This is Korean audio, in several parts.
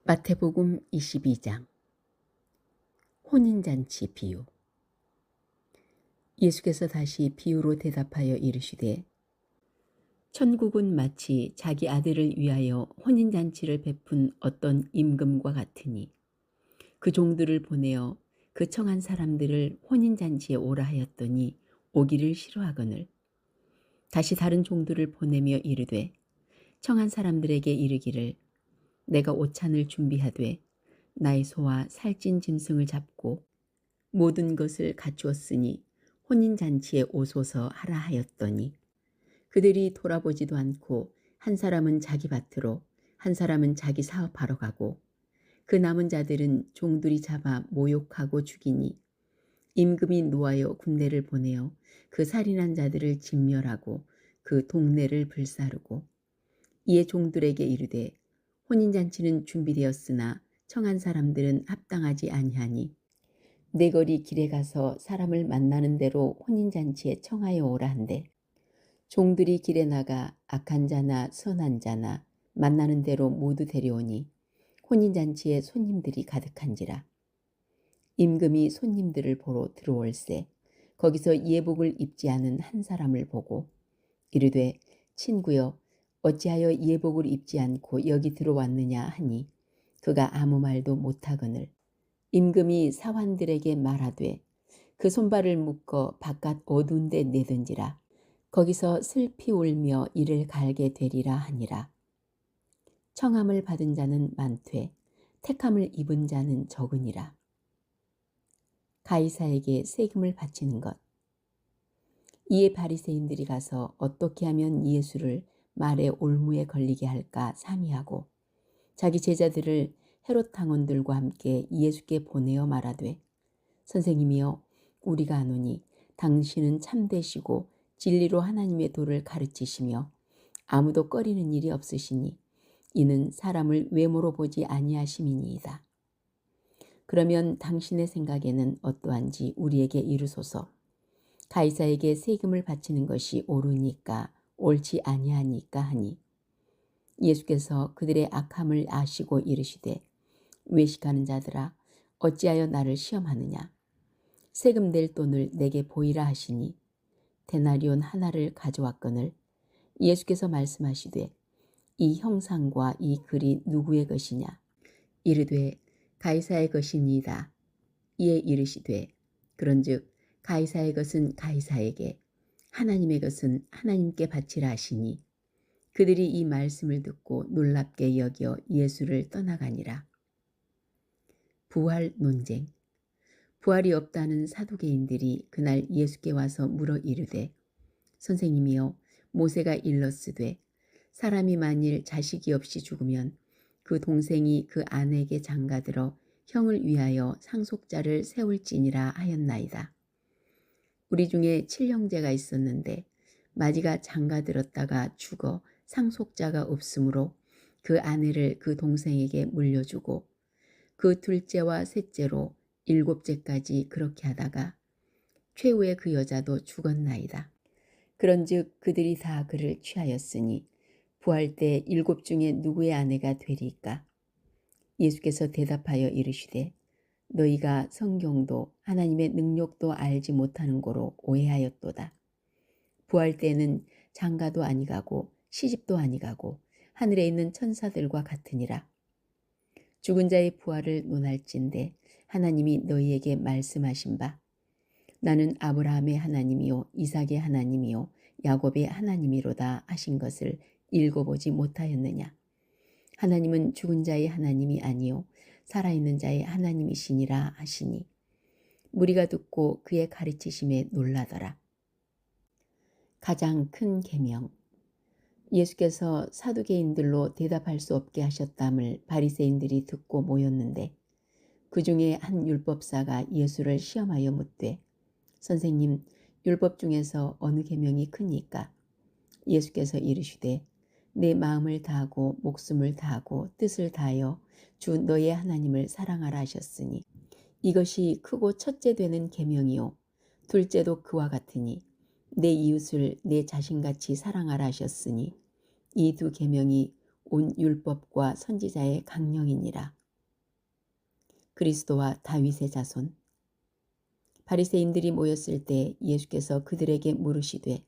마태복음 22장 혼인잔치 비유. 예수께서 다시 비유로 대답하여 이르시되 천국은 마치 자기 아들을 위하여 혼인잔치를 베푼 어떤 임금과 같으니 그 종들을 보내어 그 청한 사람들을 혼인잔치에 오라 하였더니 오기를 싫어하거늘 다시 다른 종들을 보내며 이르되 청한 사람들에게 이르기를 내가 오찬을 준비하되 나의 소와 살찐 짐승을 잡고 모든 것을 갖추었으니 혼인잔치에 오소서 하라 하였더니 그들이 돌아보지도 않고 한 사람은 자기 밭으로 한 사람은 자기 사업하러 가고 그 남은 자들은 종들이 잡아 모욕하고 죽이니 임금이 노하여 군대를 보내어 그 살인한 자들을 진멸하고 그 동네를 불사르고 이에 종들에게 이르되 혼인잔치는 준비되었으나 청한 사람들은 합당하지 아니하니 내 거리 길에 가서 사람을 만나는 대로 혼인잔치에 청하여 오라 한대 종들이 길에 나가 악한 자나 선한 자나 만나는 대로 모두 데려오니 혼인잔치에 손님들이 가득한지라. 임금이 손님들을 보러 들어올세 거기서 예복을 입지 않은 한 사람을 보고 이르되 친구여 어찌하여 예복을 입지 않고 여기 들어왔느냐 하니 그가 아무 말도 못하거늘 임금이 사환들에게 말하되 그 손발을 묶어 바깥 어두운 데 내던지라 거기서 슬피 울며 이를 갈게 되리라 하니라. 청함을 받은 자는 많되 택함을 입은 자는 적으니라. 가이사에게 세금을 바치는 것. 이에 바리새인들이 가서 어떻게 하면 예수를 말의 올무에 걸리게 할까 상의하고 자기 제자들을 헤롯 당원들과 함께 예수께 보내어 말하되 선생님이여 우리가 아노니 당신은 참되시고 진리로 하나님의 도를 가르치시며 아무도 꺼리는 일이 없으시니 이는 사람을 외모로 보지 아니하심이니이다. 그러면 당신의 생각에는 어떠한지 우리에게 이르소서. 가이사에게 세금을 바치는 것이 옳으니까 옳지 아니하니까 하니 예수께서 그들의 악함을 아시고 이르시되 외식하는 자들아 어찌하여 나를 시험하느냐. 세금 낼 돈을 내게 보이라 하시니 데나리온 하나를 가져왔거늘 예수께서 말씀하시되 이 형상과 이 글이 누구의 것이냐. 이르되 가이사의 것이니이다. 이에 이르시되 그런즉 가이사의 것은 가이사에게 하나님의 것은 하나님께 바치라 하시니 그들이 이 말씀을 듣고 놀랍게 여겨 예수를 떠나가니라. 부활 논쟁. 부활이 없다는 사두개인들이 그날 예수께 와서 물어 이르되 선생님이여 모세가 일렀으되 사람이 만일 자식이 없이 죽으면 그 동생이 그 아내에게 장가들어 형을 위하여 상속자를 세울지니라 하였나이다. 우리 중에 7형제가 있었는데 마지가 장가들었다가 죽어 상속자가 없으므로 그 아내를 그 동생에게 물려주고 그 둘째와 셋째로 7째까지 그렇게 하다가 최후의 그 여자도 죽었나이다. 그런즉 그들이 다 그를 취하였으니 부활 때 7 중에 누구의 아내가 되리까? 예수께서 대답하여 이르시되 너희가 성경도 하나님의 능력도 알지 못하는 고로 오해하였도다. 부활 때는 장가도 아니가고 시집도 아니가고 하늘에 있는 천사들과 같으니라. 죽은 자의 부활을 논할진대 하나님이 너희에게 말씀하신 바 나는 아브라함의 하나님이요 이삭의 하나님이요 야곱의 하나님이로다 하신 것을 읽어보지 못하였느냐. 하나님은 죽은 자의 하나님이 아니요 살아있는 자의 하나님이시니라 하시니 무리가 듣고 그의 가르치심에 놀라더라. 가장 큰 계명. 예수께서 사두개인들로 대답할 수 없게 하셨담을 바리새인들이 듣고 모였는데 그 중에 한 율법사가 예수를 시험하여 묻되 선생님 율법 중에서 어느 계명이 크니까? 예수께서 이르시되 내 마음을 다하고 목숨을 다하고 뜻을 다하여 주 너의 하나님을 사랑하라 하셨으니 이것이 크고 첫째 되는 계명이요 둘째도 그와 같으니 내 이웃을 내 자신같이 사랑하라 하셨으니 이 두 계명이 온 율법과 선지자의 강령이니라. 그리스도와 다윗의 자손. 바리새인들이 모였을 때 예수께서 그들에게 물으시되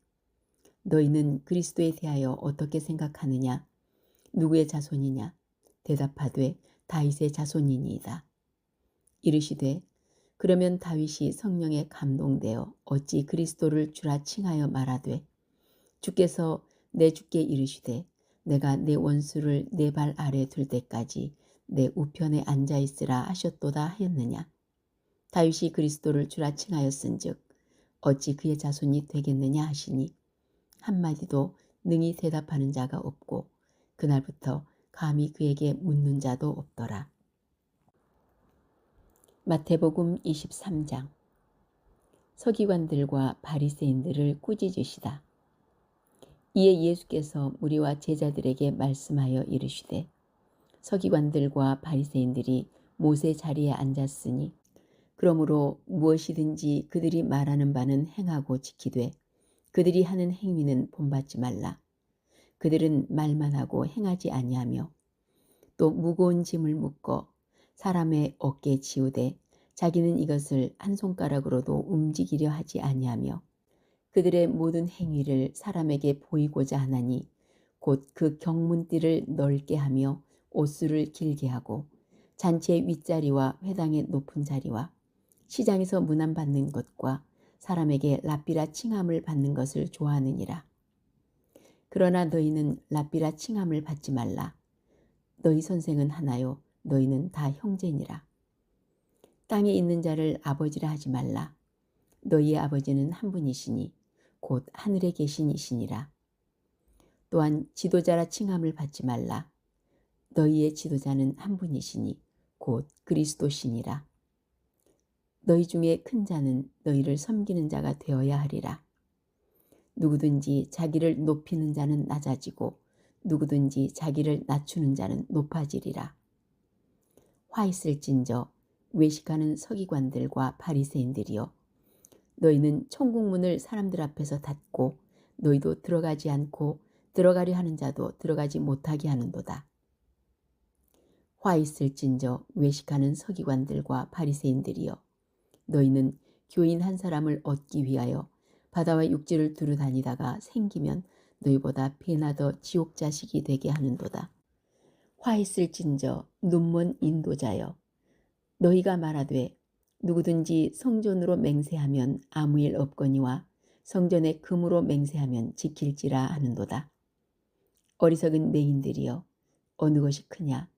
너희는 그리스도에 대하여 어떻게 생각하느냐? 누구의 자손이냐? 대답하되 다윗의 자손이니이다. 이르시되 그러면 다윗이 성령에 감동되어 어찌 그리스도를 주라 칭하여 말하되 주께서 내 주께 이르시되 내가 내 원수를 내 발 아래 둘 때까지 내 우편에 앉아 있으라 하셨도다 하였느냐? 다윗이 그리스도를 주라 칭하였은즉 어찌 그의 자손이 되겠느냐 하시니 한마디도 능히 대답하는 자가 없고 그날부터 감히 그에게 묻는 자도 없더라. 마태복음 23장. 서기관들과 바리새인들을 꾸짖으시다. 이에 예수께서 무리와 제자들에게 말씀하여 이르시되 서기관들과 바리새인들이 모세 자리에 앉았으니 그러므로 무엇이든지 그들이 말하는 바는 행하고 지키되 그들이 하는 행위는 본받지 말라. 그들은 말만 하고 행하지 아니하며 또 무거운 짐을 묶어 사람의 어깨에 지우되 자기는 이것을 한 손가락으로도 움직이려 하지 아니하며 그들의 모든 행위를 사람에게 보이고자 하나니 곧 그 경문띠를 넓게 하며 옷수를 길게 하고 잔치의 윗자리와 회당의 높은 자리와 시장에서 문안받는 것과 사람에게 랍비라 칭함을 받는 것을 좋아하느니라. 그러나 너희는 랍비라 칭함을 받지 말라. 너희 선생은 하나요 너희는 다 형제니라. 땅에 있는 자를 아버지라 하지 말라. 너희의 아버지는 한 분이시니 곧 하늘에 계신 이시니라. 또한 지도자라 칭함을 받지 말라. 너희의 지도자는 한 분이시니 곧 그리스도시니라. 너희 중에 큰 자는 너희를 섬기는 자가 되어야 하리라. 누구든지 자기를 높이는 자는 낮아지고 누구든지 자기를 낮추는 자는 높아지리라. 화 있을진저 외식하는 서기관들과 바리새인들이여 너희는 천국문을 사람들 앞에서 닫고 너희도 들어가지 않고 들어가려 하는 자도 들어가지 못하게 하는도다. 화 있을진저 외식하는 서기관들과 바리새인들이여 너희는 교인 한 사람을 얻기 위하여 바다와 육지를 두루 다니다가 생기면 너희보다 배나 더 지옥 자식이 되게 하는도다. 화 있을진저 눈먼 인도자여 너희가 말하되 누구든지 성전으로 맹세하면 아무 일 없거니와 성전에 금으로 맹세하면 지킬지라 하는도다. 어리석은 맹인들이여 어느 것이 크냐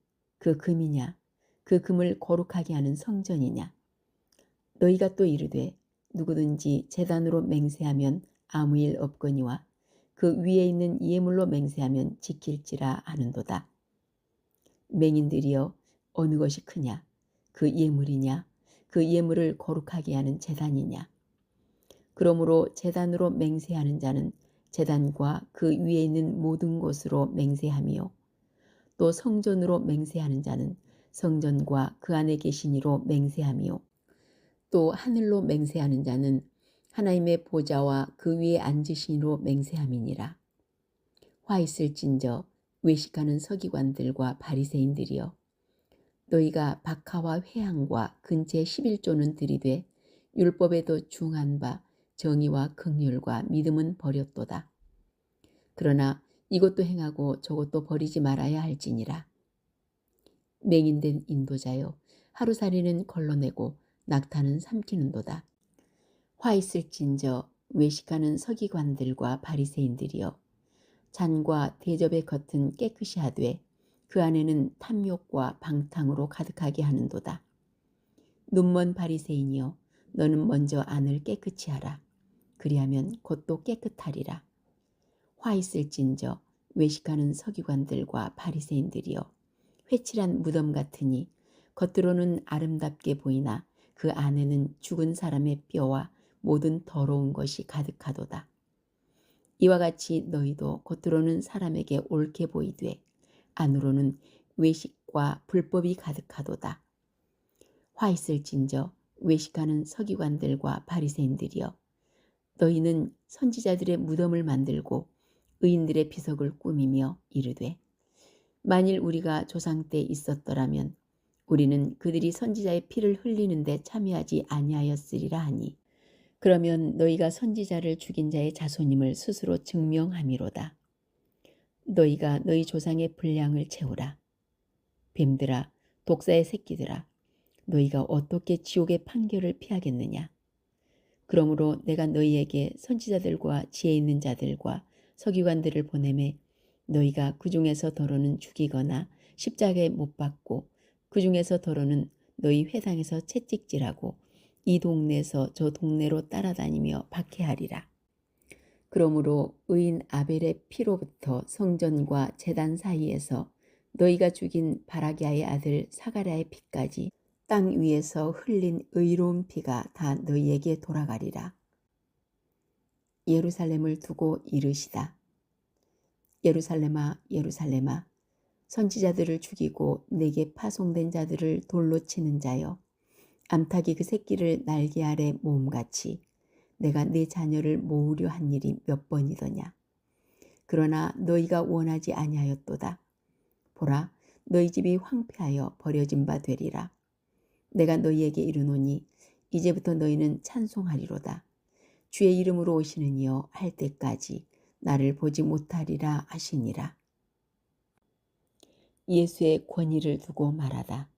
그 금이냐 그 금을 거룩하게 하는 성전이냐. 너희가 또 이르되 누구든지 제단으로 맹세하면 아무 일 없거니와 그 위에 있는 예물로 맹세하면 지킬지라 하는도다. 맹인들이여 어느 것이 크냐 그 예물이냐 그 예물을 거룩하게 하는 제단이냐. 그러므로 제단으로 맹세하는 자는 제단과 그 위에 있는 모든 곳으로 맹세하며 또 성전으로 맹세하는 자는 성전과 그 안에 계신 이로 맹세하며 또 하늘로 맹세하는 자는 하나님의 보좌와 그 위에 앉으신 이로 맹세함이니라. 화 있을진저 외식하는 서기관들과 바리새인들이여 너희가 박하와 회향과 근체 11조는 들이되 율법에도 중한 바 정의와 긍휼과 믿음은 버렸도다. 그러나 이것도 행하고 저것도 버리지 말아야 할지니라. 맹인된 인도자여 하루살이는 걸러내고 낙타는 삼키는도다. 화 있을진저 외식하는 서기관들과 바리새인들이여 잔과 대접의 겉은 깨끗이 하되 그 안에는 탐욕과 방탕으로 가득하게 하는도다. 눈먼 바리새인이여 너는 먼저 안을 깨끗이 하라. 그리하면 겉도 깨끗하리라. 화 있을진저 외식하는 서기관들과 바리새인들이여 회칠한 무덤 같으니 겉으로는 아름답게 보이나 그 안에는 죽은 사람의 뼈와 모든 더러운 것이 가득하도다. 이와 같이 너희도 겉으로는 사람에게 옳게 보이되 안으로는 외식과 불법이 가득하도다. 화 있을진저 외식하는 서기관들과 바리새인들이여 너희는 선지자들의 무덤을 만들고 의인들의 비석을 꾸미며 이르되 만일 우리가 조상 때 있었더라면 우리는 그들이 선지자의 피를 흘리는데 참여하지 아니하였으리라 하니 그러면 너희가 선지자를 죽인 자의 자손임을 스스로 증명함이로다. 너희가 너희 조상의 분량을 채우라. 뱀들아, 독사의 새끼들아, 너희가 어떻게 지옥의 판결을 피하겠느냐? 그러므로 내가 너희에게 선지자들과 지혜 있는 자들과 서기관들을 보내매 너희가 그 중에서 더러는 죽이거나 십자가에 못 박고 그 중에서 더러는 너희 회당에서 채찍질하고 이 동네에서 저 동네로 따라다니며 박해하리라. 그러므로 의인 아벨의 피로부터 성전과 제단 사이에서 너희가 죽인 바라기아의 아들 사가랴의 피까지 땅 위에서 흘린 의로운 피가 다 너희에게 돌아가리라. 예루살렘을 두고 이르시다. 예루살렘아, 예루살렘아, 선지자들을 죽이고 내게 파송된 자들을 돌로 치는 자여, 암탉이 그 새끼를 날개 아래 모음같이 내가 내 자녀를 모으려 한 일이 몇 번이더냐. 그러나 너희가 원하지 아니하였도다. 보라, 너희 집이 황폐하여 버려진 바 되리라. 내가 너희에게 이르노니 이제부터 너희는 찬송하리로다. 주의 이름으로 오시는 이여 할 때까지 나를 보지 못하리라 하시니라. 예수의 권위를 두고 말하다.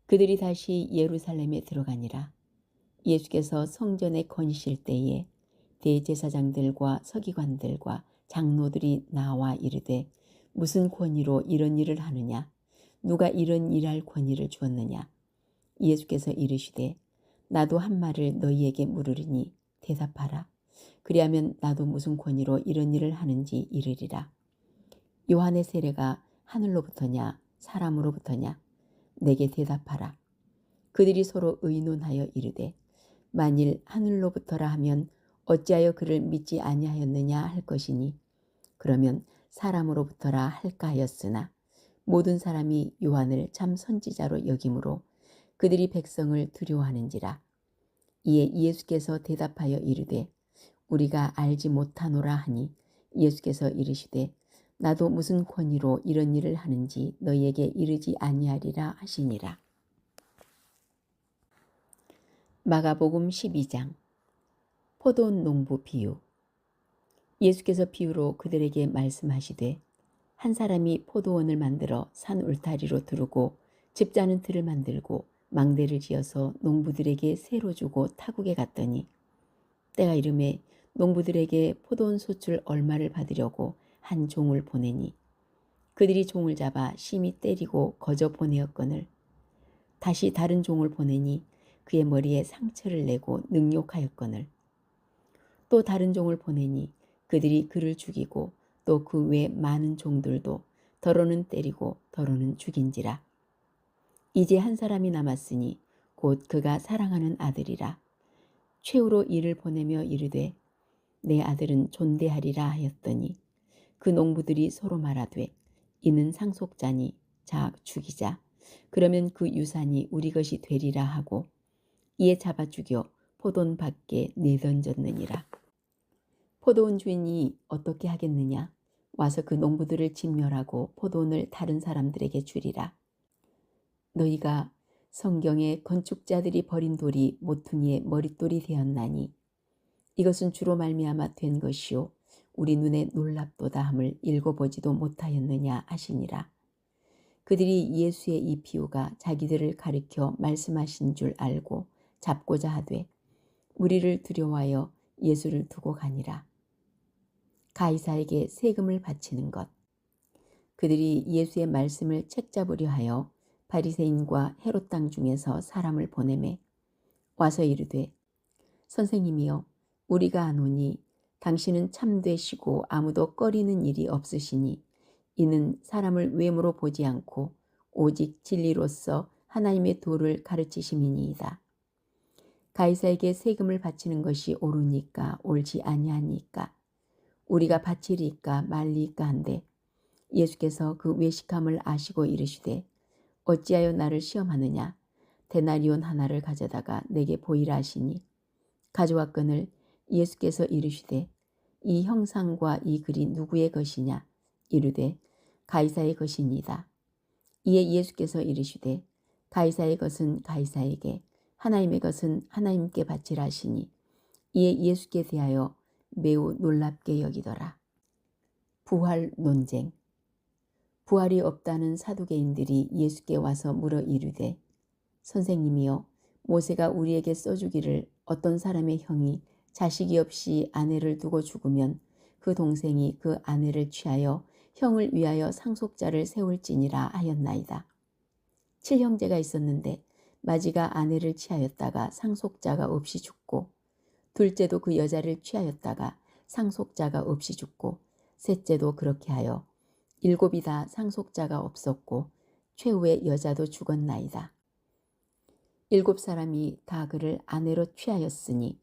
그들이 다시 예루살렘에 들어가니라. 예수께서 성전에 거니실 때에 대제사장들과 서기관들과 장로들이 나와 이르되 무슨 권위로 이런 일을 하느냐? 누가 이런 일할 권위를 주었느냐? 예수께서 이르시되 나도 한 말을 너희에게 물으리니 대답하라. 그리하면 나도 무슨 권위로 이런 일을 하는지 이르리라. 요한의 세례가 하늘로부터냐 사람으로부터냐? 내게 대답하라. 그들이 서로 의논하여 이르되 만일 하늘로부터라 하면 어찌하여 그를 믿지 아니하였느냐 할 것이니 그러면 사람으로부터라 할까 하였으나 모든 사람이 요한을 참 선지자로 여김으로 그들이 백성을 두려워하는지라. 이에 예수께서 대답하여 이르되 우리가 알지 못하노라 하니 예수께서 이르시되 나도 무슨 권위로 이런 일을 하는지 너희에게 이르지 아니하리라 하시니라. 마가복음 12장 포도원 농부 비유. 예수께서 비유로 그들에게 말씀하시되 한 사람이 포도원을 만들어 산 울타리로 두르고 집자는 틀을 만들고 망대를 지어서 농부들에게 세로 주고 타국에 갔더니 때가 이름에 농부들에게 포도원 소출 얼마를 받으려고 한 종을 보내니 그들이 종을 잡아 심히 때리고 거저 보내었거늘 다시 다른 종을 보내니 그의 머리에 상처를 내고 능욕하였거늘 또 다른 종을 보내니 그들이 그를 죽이고 또 그 외 많은 종들도 더러는 때리고 더러는 죽인지라. 이제 한 사람이 남았으니 곧 그가 사랑하는 아들이라. 최후로 이를 보내며 이르되 내 아들은 존대하리라 하였더니 그 농부들이 서로 말하되 이는 상속자니 자 죽이자. 그러면 그 유산이 우리 것이 되리라 하고 이에 잡아 죽여 포도원 밖에 내던졌느니라. 포도원 주인이 어떻게 하겠느냐? 와서 그 농부들을 진멸하고 포도원을 다른 사람들에게 주리라. 너희가 성경에 건축자들이 버린 돌이 모퉁이의 머릿돌이 되었나니 이것은 주로 말미암아 된 것이요 우리 눈에 놀랍도다 함을 읽어보지도 못하였느냐 하시니라. 그들이 예수의 이 비유가 자기들을 가리켜 말씀하신 줄 알고 잡고자 하되 우리를 두려워하여 예수를 두고 가니라. 가이사에게 세금을 바치는 것. 그들이 예수의 말씀을 책잡으려 하여 바리새인과 헤롯 땅 중에서 사람을 보내매 와서 이르되 선생님이여 우리가 아노니 당신은 참되시고 아무도 꺼리는 일이 없으시니 이는 사람을 외모로 보지 않고 오직 진리로서 하나님의 도를 가르치심이니이다. 가이사에게 세금을 바치는 것이 옳으니까 옳지 아니하니까 우리가 바치리까 말리까 한데 예수께서 그 외식함을 아시고 이르시되 어찌하여 나를 시험하느냐 데나리온 하나를 가져다가 내게 보이라 하시니 가져왔거늘 예수께서 이르시되 이 형상과 이 글이 누구의 것이냐 이르되 가이사의 것이니이다. 이에 예수께서 이르시되 가이사의 것은 가이사에게, 하나님의 것은 하나님께 바치라 하시니 이에 예수께 대하여 매우 놀랍게 여기더라. 부활 논쟁. 부활이 없다는 사두개인들이 예수께 와서 물어 이르되, 선생님이여, 모세가 우리에게 써주기를 어떤 사람의 형이 자식이 없이 아내를 두고 죽으면 그 동생이 그 아내를 취하여 형을 위하여 상속자를 세울지니라 하였나이다. 7형제가 있었는데 마지가 아내를 취하였다가 상속자가 없이 죽고, 둘째도 그 여자를 취하였다가 상속자가 없이 죽고, 셋째도 그렇게 하여 7이 다 상속자가 없었고 최후의 여자도 죽었나이다. 7사람이 다 그를 아내로 취하였으니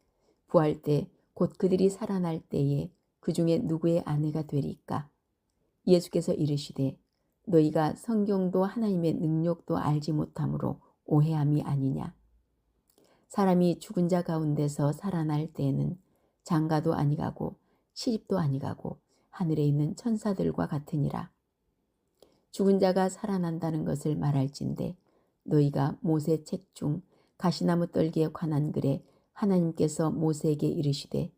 부활 때 곧 그들이 살아날 때에 그 중에 누구의 아내가 되리까? 예수께서 이르시되, 너희가 성경도 하나님의 능력도 알지 못함으로 오해함이 아니냐. 사람이 죽은 자 가운데서 살아날 때에는 장가도 아니가고 시집도 아니가고 하늘에 있는 천사들과 같으니라. 죽은 자가 살아난다는 것을 말할진대 너희가 모세 책 중 가시나무 떨기에 관한 글에 하나님께서 모세에게 이르시되,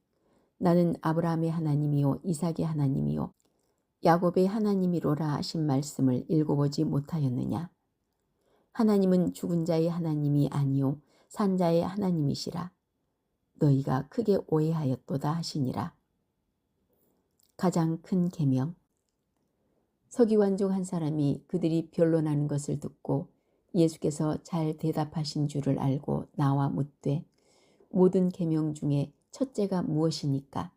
나는 아브라함의 하나님이요 이삭의 하나님이요 야곱의 하나님이로라 하신 말씀을 읽어보지 못하였느냐. 하나님은 죽은 자의 하나님이 아니요 산 자의 하나님이시라. 너희가 크게 오해하였도다 하시니라. 가장 큰 계명. 서기관 중 한 사람이 그들이 변론하는 것을 듣고 예수께서 잘 대답하신 줄을 알고 나와 묻되, 모든 계명 중에 첫째가 무엇이니까?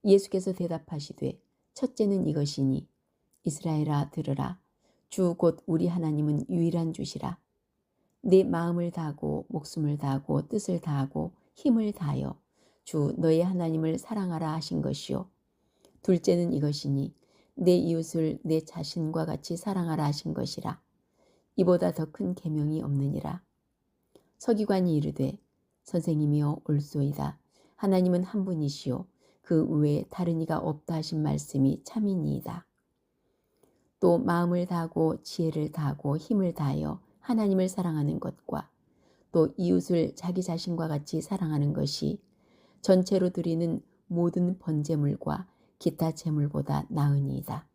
예수께서 대답하시되, 첫째는 이것이니, 이스라엘아 들으라. 주 곧 우리 하나님은 유일한 주시라. 내 마음을 다하고 목숨을 다하고 뜻을 다하고 힘을 다하여 주 너의 하나님을 사랑하라 하신 것이요. 둘째는 이것이니, 내 이웃을 내 자신과 같이 사랑하라 하신 것이라. 이보다 더 큰 계명이 없느니라. 서기관이 이르되, 선생님이여 옳소이다. 하나님은 한 분이시요 그 외에 다른 이가 없다 하신 말씀이 참이니이다. 또 마음을 다하고 지혜를 다하고 힘을 다하여 하나님을 사랑하는 것과 또 이웃을 자기 자신과 같이 사랑하는 것이 전체로 드리는 모든 번제물과 기타 제물보다 나으니이다.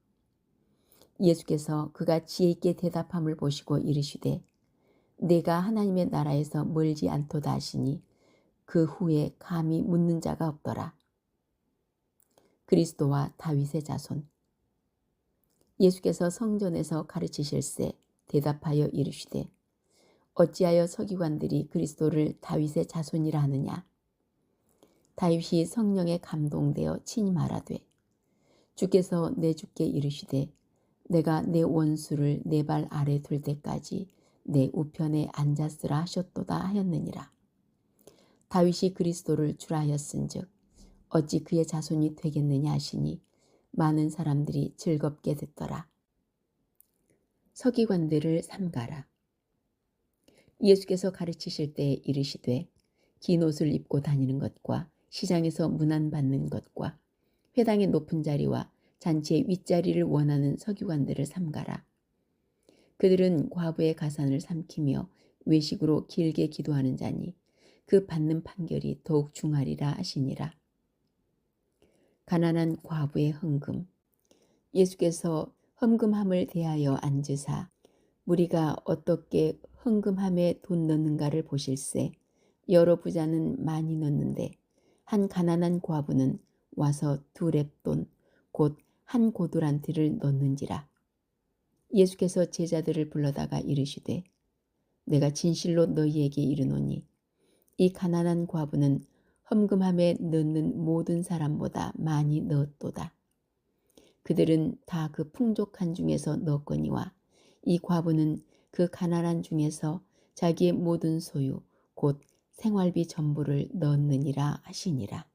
예수께서 그가 지혜 있게 대답함을 보시고 이르시되, 내가 하나님의 나라에서 멀지 않도다 하시니 그 후에 감히 묻는 자가 없더라. 그리스도와 다윗의 자손. 예수께서 성전에서 가르치실세 대답하여 이르시되, 어찌하여 서기관들이 그리스도를 다윗의 자손이라 하느냐. 다윗이 성령에 감동되어 친히 말하되, 주께서 내 주께 이르시되, 내가 내 원수를 내 발 아래 둘 때까지 내 우편에 앉았으라 하셨도다 하였느니라. 다윗이 그리스도를 주라 하였은즉 어찌 그의 자손이 되겠느냐 하시니 많은 사람들이 즐겁게 듣더라. 서기관들을 삼가라. 예수께서 가르치실 때에 이르시되, 긴 옷을 입고 다니는 것과 시장에서 문안받는 것과 회당의 높은 자리와 잔치의 윗자리를 원하는 서기관들을 삼가라. 그들은 과부의 가산을 삼키며 외식으로 길게 기도하는 자니 그 받는 판결이 더욱 중하리라 하시니라. 가난한 과부의 헌금. 예수께서 헌금함을 대하여 앉으사 무리가 어떻게 헌금함에 돈 넣는가를 보실세. 여러 부자는 많이 넣는데 한 가난한 과부는 와서 2렙돈 곧 한 고두란티를 넣는지라. 예수께서 제자들을 불러다가 이르시되, 내가 진실로 너희에게 이르노니 이 가난한 과부는 헌금함에 넣는 모든 사람보다 많이 넣었도다. 그들은 다 그 풍족한 중에서 넣었거니와 이 과부는 그 가난한 중에서 자기의 모든 소유 곧 생활비 전부를 넣었느니라 하시니라.